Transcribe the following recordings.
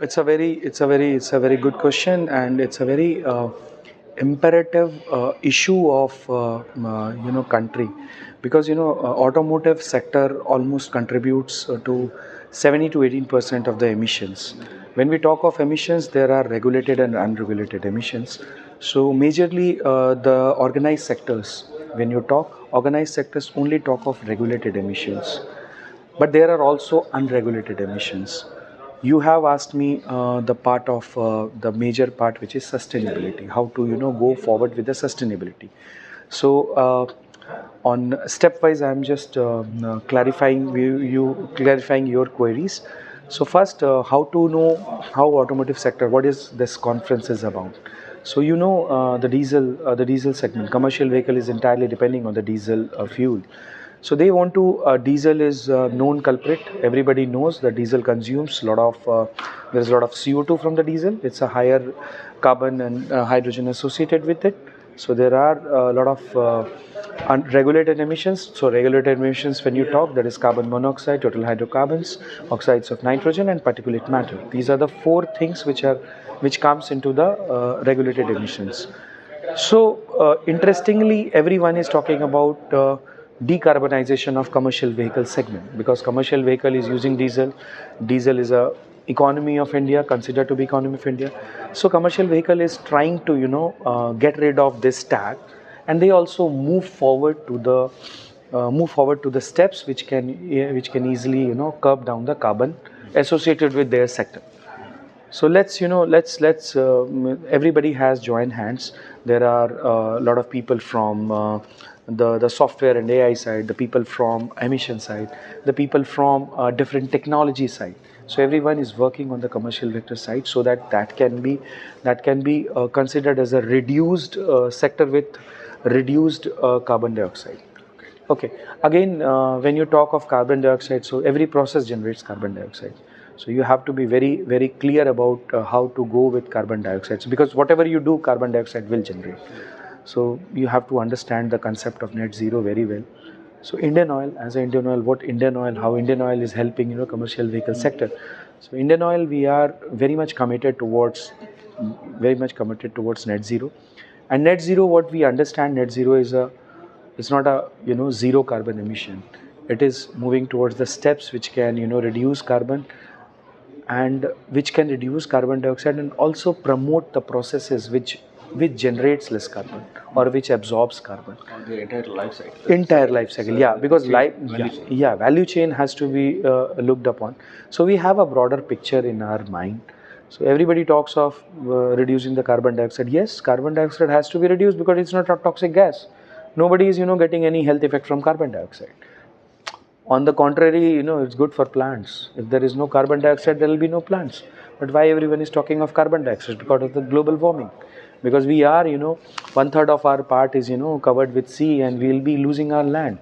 It's a very good question, and it's a very imperative issue of country, because automotive sector almost contributes to 70 to 18% of the emissions. When we talk of emissions, there are regulated and unregulated emissions. So majorly the organized sectors, when you talk organized sectors, only talk of regulated emissions, but there are also unregulated emissions. You have asked me the part of the major part, which is sustainability, how to go forward with the sustainability. So on stepwise I am just clarifying your queries. So first, how to know how automotive sector, what is this conference is about. So the diesel segment, commercial vehicle is entirely depending on the diesel fuel. So they want to, diesel is a known culprit. Everybody knows that diesel consumes a lot of, there's a lot of CO2 from the diesel. It's a higher carbon and hydrogen associated with it. So there are a lot of unregulated emissions. So regulated emissions, when you talk, that is carbon monoxide, total hydrocarbons, oxides of nitrogen, and particulate matter. These are the four things which comes into the regulated emissions. So interestingly, everyone is talking about decarbonization of commercial vehicle segment, because commercial vehicle is using diesel. Diesel is a economy of India, considered to be economy of India. So commercial vehicle is trying to get rid of this tag, and they also move forward to the steps which can easily curb down the carbon associated with their sector. So let's everybody has joined hands. There are a lot of people from the software and AI side, the people from emission side, the people from different technology side. So everyone is working on the commercial vector side, so that can be considered as a reduced sector with reduced carbon dioxide. Okay. Again, when you talk of carbon dioxide, so every process generates carbon dioxide. So you have to be very, very clear about how to go with carbon dioxide. So because whatever you do, carbon dioxide will generate. So you have to understand the concept of net zero very well. So Indian Oil, as Indian Oil, how Indian Oil is helping commercial vehicle sector. So Indian Oil, we are very much committed towards net zero. And net zero, what we understand, net zero is it's not a zero carbon emission. It is moving towards the steps which can reduce carbon, and which can reduce carbon dioxide, and also promote the processes which generates less carbon, or which absorbs carbon. The Entire life cycle, yeah, because value chain has to be looked upon. So we have a broader picture in our mind. So everybody talks of reducing the carbon dioxide. Yes, carbon dioxide has to be reduced because it's not a toxic gas. Nobody is getting any health effect from carbon dioxide. On the contrary, it's good for plants. If there is no carbon dioxide, there will be no plants. But why everyone is talking of carbon dioxide? Because of the global warming. Because we are, 1/3 of our part is, covered with sea, and we will be losing our land.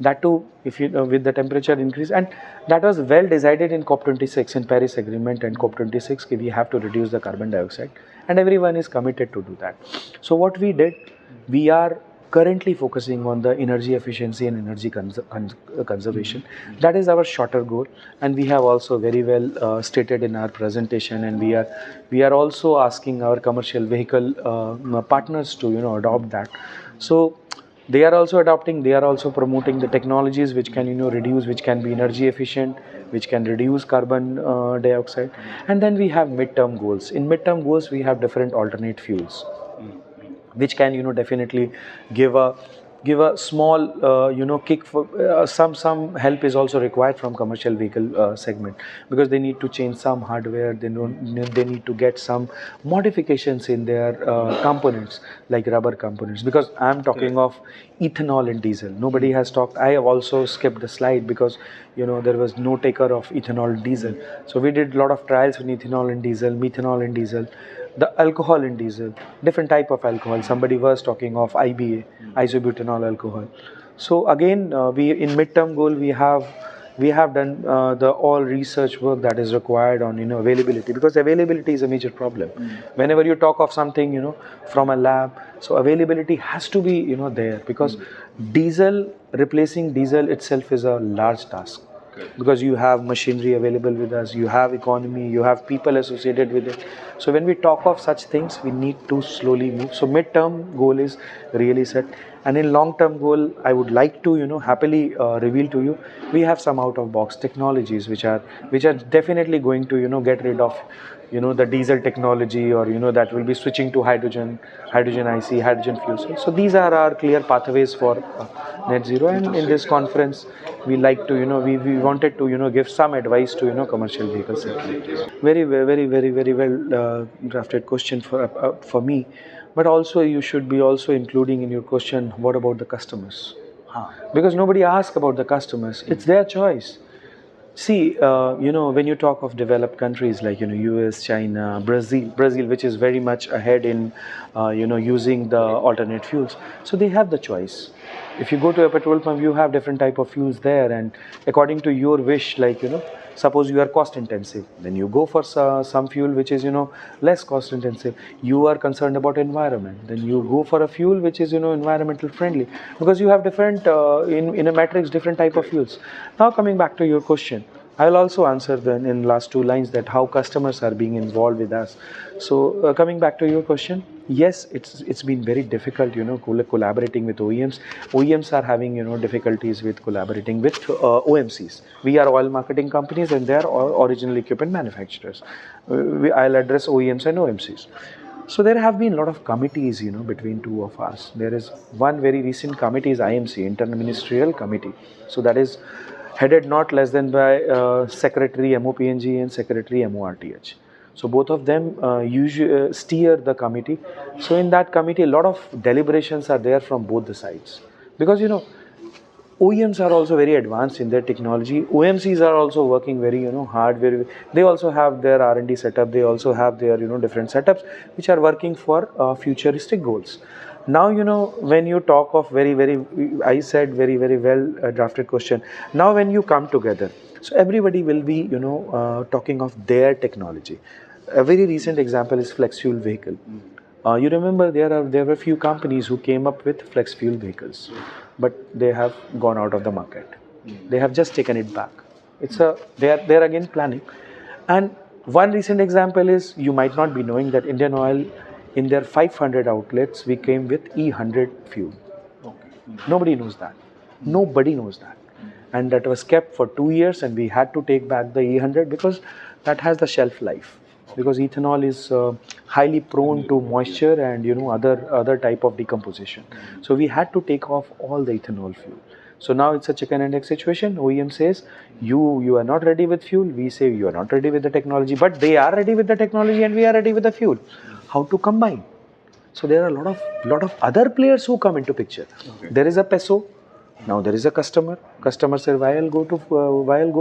That too, if with the temperature increase, and that was well decided in COP26, in Paris Agreement and COP26, we have to reduce the carbon dioxide, and everyone is committed to do that. So what we did, we are currently focusing on the energy efficiency and energy conservation. That is our shorter goal, and we have also very well stated in our presentation, and we are also asking our commercial vehicle partners to adopt that. So they are also adopting, they are also promoting the technologies which can reduce, which can be energy efficient, which can reduce carbon dioxide. And then we have midterm goals. In midterm goals, we have different alternate fuels, which can definitely give a small kick for some help is also required from commercial vehicle segment, because they need to change some hardware, they need to get some modifications in their components, like rubber components. Because I am talking of ethanol and diesel, nobody has talked. I have also skipped the slide because there was no taker of ethanol and diesel. So we did a lot of trials in ethanol and diesel, methanol and diesel, the alcohol in diesel, different type of alcohol. Somebody was talking of IBA, isobutanol alcohol. So again, we in midterm goal we have done the all research work that is required on availability, because availability is a major problem. Whenever you talk of something from a lab, so availability has to be there, because diesel, replacing diesel itself is a large task. because you have machinery available with us, you have economy, you have people associated with it. So when we talk of such things, we need to slowly move. So mid-term goal is really set, and in long-term goal, I would like to happily reveal to you, we have some out-of-box technologies which are definitely going to get rid of the diesel technology, or that will be switching to hydrogen IC, hydrogen fuel cells. So these are our clear pathways for net zero. And in this conference, we like to we wanted to give some advice to commercial vehicle sector. Very well drafted question for me, but also you should be also including in your question, what about the customers? Because nobody asks about the customers. It's their choice. See, when you talk of developed countries like US, China, Brazil, which is very much ahead in using the alternate fuels, so they have the choice. If you go to a petrol pump, you have different type of fuels there, and according to your wish, like suppose you are cost intensive, then you go for some fuel which is less cost intensive. You are concerned about environment, then you go for a fuel which is environmental friendly, because you have different in a matrix different type of fuels. Now coming back to your question, I will also answer then in last two lines that how customers are being involved with us. So coming back to your question, yes, it's been very difficult, collaborating with OEMs. OEMs are having difficulties with collaborating with OMCs. We are oil marketing companies, and they are original equipment manufacturers. I'll address OEMs and OMCs. So there have been a lot of committees, between two of us. There is one very recent committee is IMC, Interministerial Committee. So that is headed not less than by Secretary MOPNG and Secretary MORTH. So both of them usually steer the committee. So in that committee, a lot of deliberations are there from both the sides, because OEMs are also very advanced in their technology. OMCs are also working very hard. They also have their R&D setup. They also have their different setups which are working for futuristic goals. Now when you talk of very I said very well drafted question. Now when you come together, so everybody will be talking of their technology. A very recent example is flex fuel vehicle. You remember there were few companies who came up with flex fuel vehicles, but they have gone out of the market. They have just taken it back. They're again planning. And one recent example is, you might not be knowing that Indian Oil, in their 500 outlets, we came with E100 fuel. Nobody knows that. Nobody knows that. And that was kept for 2 years, and we had to take back the E100 because that has the shelf life. Because ethanol is highly prone to moisture and other type of decomposition. So we had to take off all the ethanol fuel. So now it's a chicken and egg situation. OEM says you are not ready with fuel. We say you are not ready with the technology, but they are ready with the technology and we are ready with the fuel. How to combine? So there are a lot of other players who come into picture. Okay. There is a PESO. Now there is a customer. Customer said, why I'll go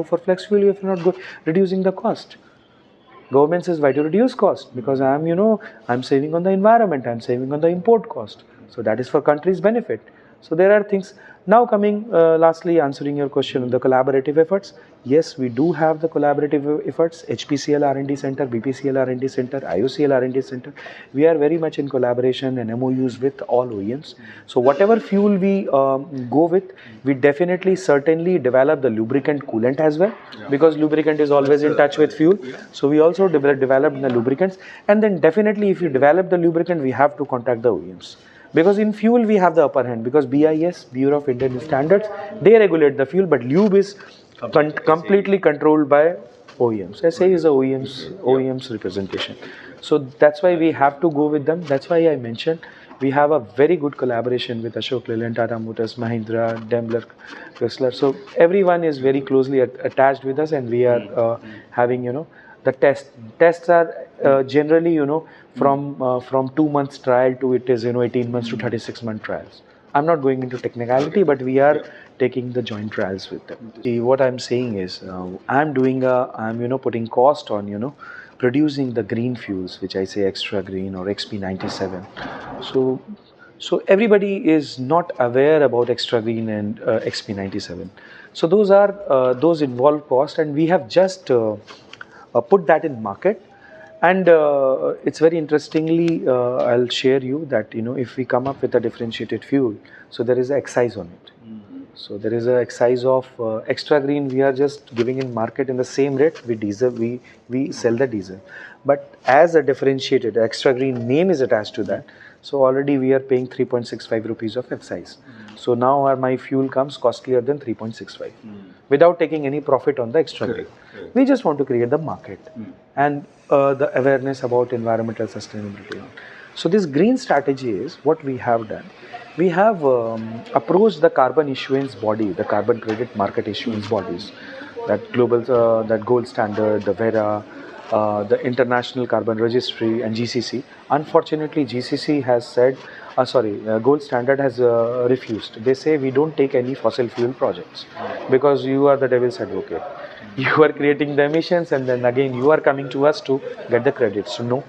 for flex fuel if you're not reducing the cost. Government says, why to reduce cost? Because I'm saving on the environment, I'm saving on the import cost. So that is for country's benefit. So there are things. Now coming, lastly, answering your question on the collaborative efforts. Yes, we do have the collaborative efforts, HPCL R&D Centre, BPCL R&D Centre, IOCL R&D Centre. We are very much in collaboration and MOUs with all OEMs. So whatever fuel we go with, we definitely, certainly develop the lubricant coolant as well, because lubricant is always in touch with fuel. So we also develop the lubricants. And then definitely if you develop the lubricant, we have to contact the OEMs. Because in fuel we have the upper hand, because BIS, Bureau of Indian Standards, they regulate the fuel, but lube is completely controlled by OEMs. SA is the OEM's representation. So that's why we have to go with them. That's why I mentioned we have a very good collaboration with Ashok Leyland, Tata Motors, Mahindra, Daimler, Chrysler. So everyone is very closely attached with us, and we are having the tests are generally from 2 months trial to 18 months to 36 month trials. I'm not going into technicality, but we are taking the joint trials with them. See, what I'm saying is I'm putting cost on producing the green fuels, which I say extra green or XP97. So everybody is not aware about extra green and XP97. So those involve cost, and we have just put that in market. And it's very interestingly, I'll share you that if we come up with a differentiated fuel, so there is excise on it. So there is a excise of extra green. We are just giving in market in the same rate we sell the diesel, but as a differentiated extra green name is attached to that. So already we are paying 3.65 rupees of excise. So now my fuel comes costlier than 3.65 without taking any profit on the extra green. We just want to create the market and the awareness about environmental sustainability. So this green strategy is what we have done. We have approached the carbon issuance body, the carbon credit market issuance bodies, that that gold standard, the Vera, the International Carbon Registry, and GCC. Unfortunately, GCC has said, gold standard has refused. They say we don't take any fossil fuel projects because you are the devil's advocate. You are creating the emissions, and then again you are coming to us to get the credits. So no.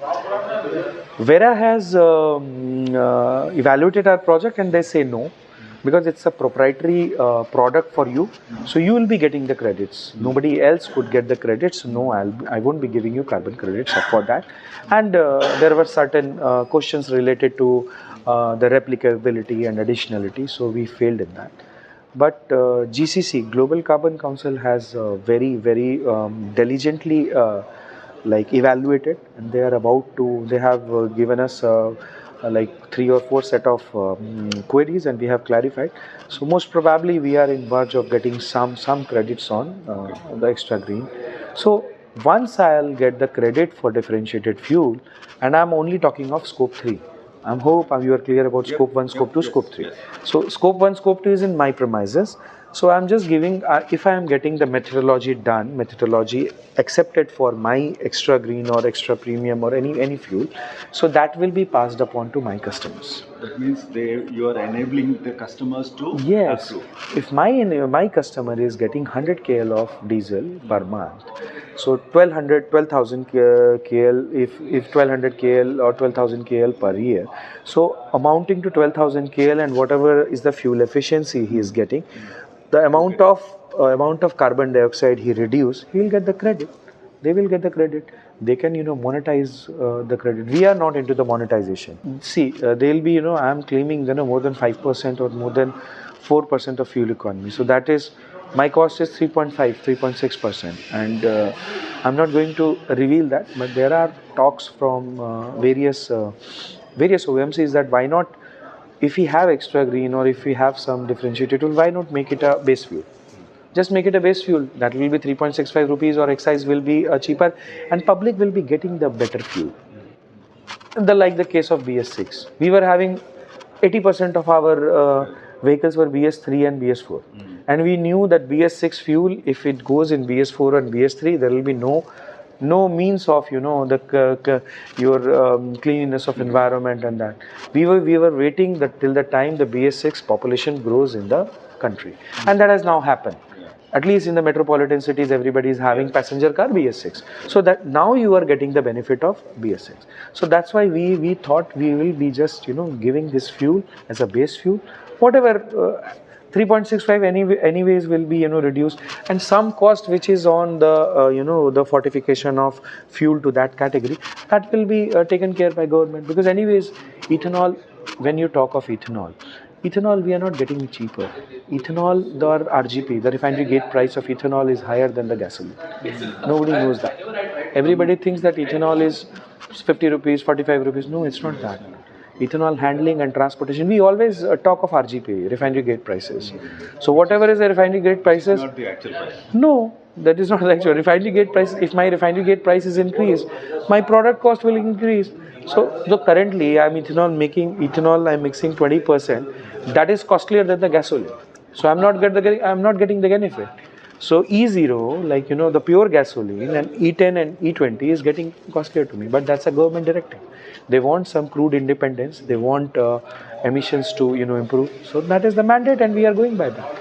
Vera has evaluated our project and they say no, because it's a proprietary product for you, so you will be getting the credits. Nobody else could get the credits. No, I won't be giving you carbon credits for that. And there were certain questions related to the replicability and additionality, so we failed in that. But GCC, Global Carbon Council, has very diligently evaluated, and they are about to, they have given us like 3 or 4 set of queries, and we have clarified. So most probably we are in verge of getting some credits on the extra green. So once I'll get the credit for differentiated fuel, and I'm only talking of scope 3. I hope you are clear about scope 1, scope 2, scope 3. So scope 1, scope 2 is in my premises. So I'm just giving, if I am getting the methodology done, methodology accepted for my extra green or extra premium or any fuel, so that will be passed upon to my customers. That means you are enabling the customers to yes approve. If my customer is getting 100 kl of diesel per month, so 12,000 kl, if 1200 kl or 12,000 kl per year, so amounting to 12,000 kl, and whatever is the fuel efficiency he is getting, the amount of carbon dioxide he reduce, he will get the credit. They will get the credit. They can monetize the credit. We are not into the monetization. See, they will be I am claiming more than 5% or more than 4% of fuel economy. So that is, my cost is 3.5, 3.6%, and I'm not going to reveal that. But there are talks from various OEMs is that why not, if we have extra green or if we have some differentiated fuel, why not make it a base fuel? Just make it a base fuel. That will be 3.65 rupees, or excise will be cheaper, and public will be getting the better fuel. Like the case of BS6, we were having 80% of our vehicles were BS3 and BS4, and we knew that BS6 fuel, if it goes in BS4 and BS3, there will be no means of your cleanliness of environment, and that we were waiting that till the time the BS6 population grows in the country, and that has now happened. At least in the metropolitan cities, everybody is having passenger car BS6. So that now you are getting the benefit of BS6. So that's why we thought we will be just giving this fuel as a base fuel. Whatever 3.65 anyways will be reduced, and some cost which is on the the fortification of fuel to that category, that will be taken care by government, because anyways ethanol, when you talk of ethanol, we are not getting it cheaper. Ethanol, the RGP, the refinery gate price of ethanol, is higher than the gasoline. Nobody knows that. Everybody thinks that ethanol is 50 rupees, 45 rupees. No, it's not that. Ethanol handling and transportation, we always talk of RGP, refinery gate prices. So whatever is the refinery gate prices, not the actual price. No, that is not the actual refinery gate price. If my refinery gate price is increased, my product cost will increase. So currently I'm mixing 20%. That is costlier than the gasoline. So I'm not getting the benefit. So E0, like the pure gasoline, and E10 and E20 is getting costlier to me. But that's a government directive. They want some crude independence. They want emissions to improve. So that is the mandate, and we are going by that.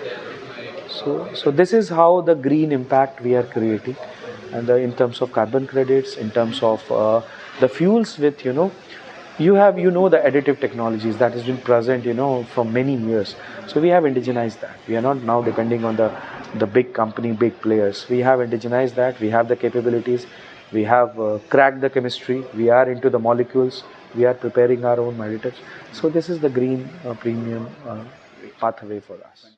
So this is how the green impact we are creating, and in terms of carbon credits, in terms of the fuels with you have the additive technologies that has been present for many years. So we have indigenized that. We are not now depending on the big company, big players. We have indigenized that. We have the capabilities. We have cracked the chemistry. We are into the molecules. We are preparing our own additives. So this is the green premium pathway for us.